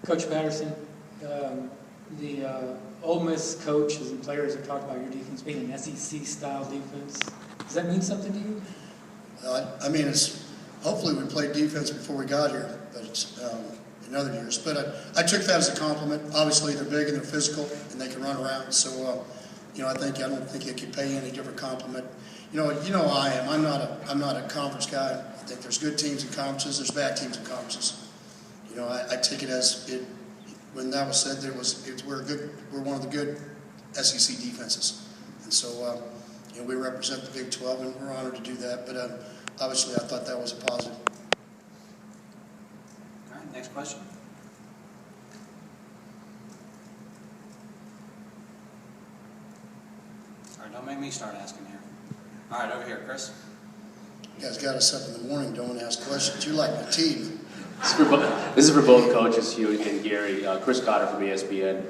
Coach Patterson, the Ole Miss coaches and players have talked about your defense being an SEC-style defense. Does that mean something to you? I mean, hopefully we played defense before we got here, but it's in other years. But I took that as a compliment. Obviously, they're big and they're physical and they can run around. So, I don't think you can pay any different compliment. I am. I'm not a conference guy. I think there's good teams in conferences. There's bad teams in conferences. I take it as it. When that was said, we're one of the good SEC defenses, and so we represent the Big 12, and we're honored to do that. But obviously, I thought that was a positive. All right, next question. All right, don't make me start asking here. All right, over here, Chris. You guys got us up in the morning. Don't ask questions. You're like my team. This is for both coaches, Hugh and Gary. Chris Cotter from ESPN.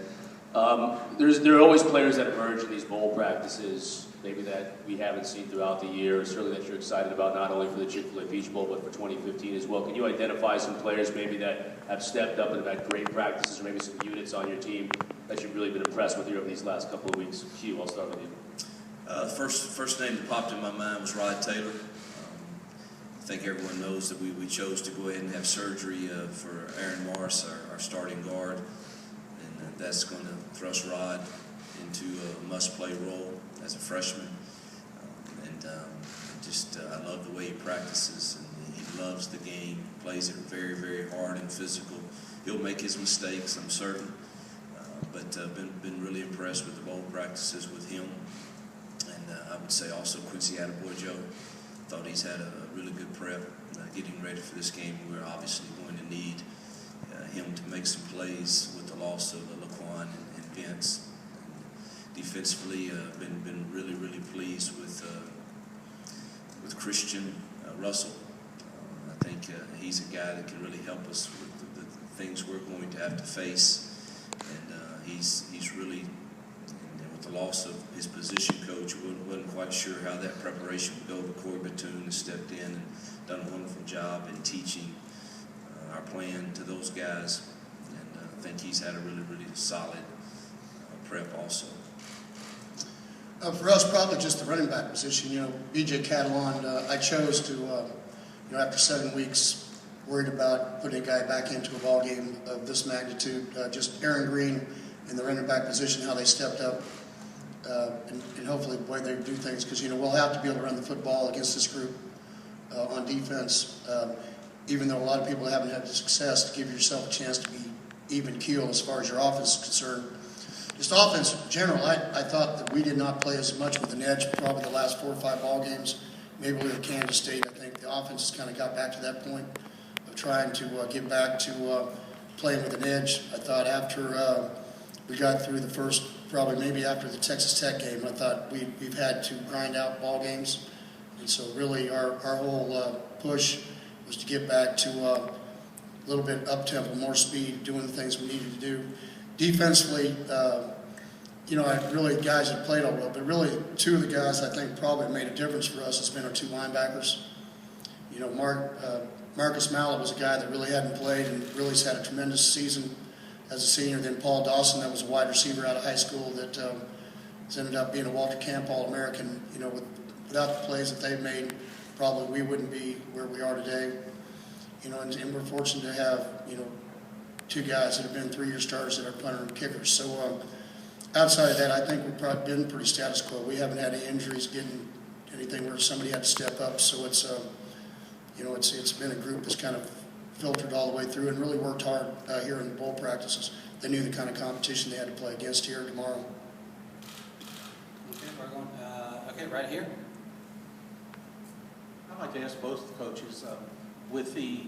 There are always players that emerge in these bowl practices, maybe that we haven't seen throughout the year, certainly that you're excited about, not only for the Chick-fil-A Beach Bowl, but for 2015 as well. Can you identify some players maybe that have stepped up and have had great practices, or maybe some units on your team that you've really been impressed with here over these last couple of weeks? Hugh, I'll start with you. First name that popped in my mind was Rod Taylor. I think everyone knows that we chose to go ahead and have surgery for Aaron Morris, our starting guard, and that's going to thrust Rod into a must-play role as a freshman. I love the way he practices, and he loves the game, plays it very, very hard and physical. He'll make his mistakes, I'm certain, but been really impressed with the bowl practices with him. And I would say also Quincy Attaboy Joe. Thought he's had a really good prep, getting ready for this game. We're obviously going to need him to make some plays with the loss of Laquan and Vince. And defensively, been really, really pleased with Christian Russell. I think he's a guy that can really help us with the things we're going to have to face, and he's really. The loss of his position coach, wasn't quite sure how that preparation would go, but Corey Batoon has stepped in and done a wonderful job in teaching our plan to those guys, and I think he's had a really, really solid prep also. For us, probably just the running back position. B.J. Catalon, I chose to, after 7 weeks, worried about putting a guy back into a ball game of this magnitude. Just Aaron Green in the running back position, how they stepped up. And hopefully the way they do things, because we'll have to be able to run the football against this group on defense. Even though a lot of people haven't had the success, to give yourself a chance to be even keel as far as your offense is concerned. Just offense in general, I thought that we did not play as much with an edge probably the last 4 or 5 ball games. Maybe with Kansas State, I think the offense has kind of got back to that point of trying to get back to playing with an edge. I thought after we got through the first, probably maybe after the Texas Tech game, I thought we've had to grind out ball games. And so really our whole push was to get back to a little bit up-tempo, more speed, doing the things we needed to do. Defensively, guys have played all well, but really 2 of the guys I think probably made a difference for us has been our 2 linebackers. Marcus Mallet was a guy that really hadn't played and really has had a tremendous season as a senior. Then Paul Dawson, that was a wide receiver out of high school that has ended up being a Walter Camp All-American. Without the plays that they've made, probably we wouldn't be where we are today. And we're fortunate to have 2 guys that have been 3-year starters that are punter and kickers. So outside of that, I think we've probably been pretty status quo. We haven't had any injuries, getting anything where somebody had to step up. So it's it's been a group that's kind of filtered all the way through and really worked hard here in the bowl practices. They knew the kind of competition they had to play against here tomorrow. Okay, we're going. Okay, right here. I'd like to ask both coaches, with the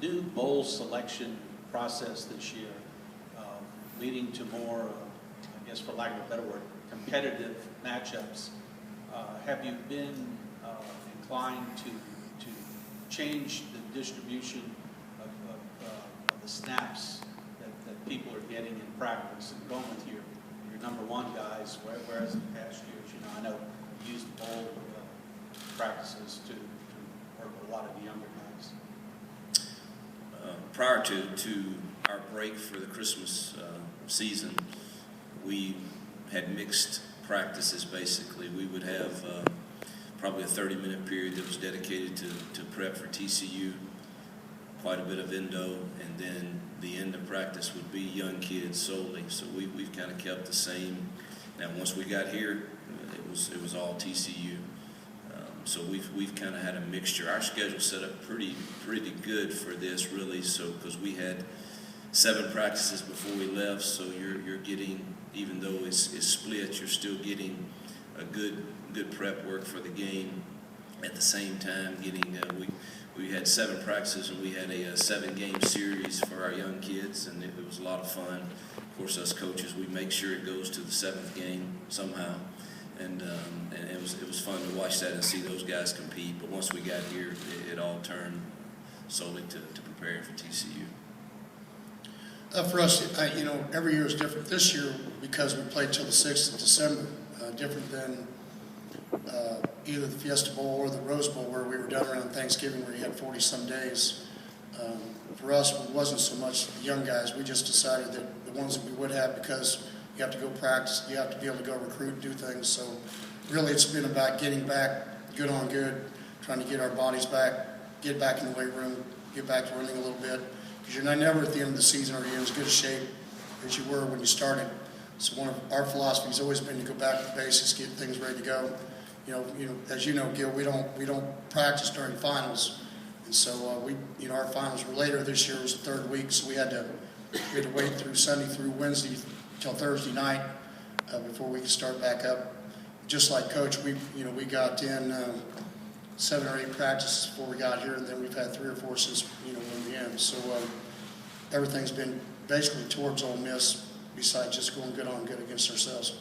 new bowl selection process this year, leading to more, I guess for lack of a better word, competitive matchups, have you been inclined to change the distribution of the snaps that people are getting in practice and going with your number 1 guys, whereas in past years, I know you used bowl practices to work with a lot of the younger guys? Prior to our break for the Christmas season, we had mixed practices basically. We would have probably a 30-minute period that was dedicated to prep for TCU, quite a bit of endo, and then the end of practice would be young kids solely. So we've kind of kept the same. Now once we got here, it was all TCU. So we've kind of had a mixture. Our schedule set up pretty good for this, really. So because we had 7 practices before we left, so you're getting, even though it's split, you're still getting a good prep work for the game. At the same time, getting we had 7 practices and we had a 7-game series for our young kids, and it was a lot of fun. Of course, us coaches, we make sure it goes to the 7th game somehow. And it was fun to watch that and see those guys compete. But once we got here, it all turned solely to preparing for TCU. For us, every year is different. This year, because we played till the 6th of December, different than either the Fiesta Bowl or the Rose Bowl, where we were done around Thanksgiving, where you had 40-some days. For us, it wasn't so much the young guys. We just decided that the ones that we would have, because you have to go practice, you have to be able to go recruit and do things. So really it's been about getting back good on good, trying to get our bodies back, get back in the weight room, get back to running a little bit. Because you're never at the end of the season are you in as good a shape as you were when you started. So one of our philosophies has always been to go back to the basics, get things ready to go. As you know, Gil, we don't practice during finals. And so our finals were later this year. It was the 3rd week, so we had to wait through Sunday through Wednesday till Thursday night before we could start back up. Just like Coach, we got in 7 or 8 practices before we got here, and then we've had 3 or 4 since when we end. So everything's been basically towards Ole Miss, besides just going good on good against ourselves.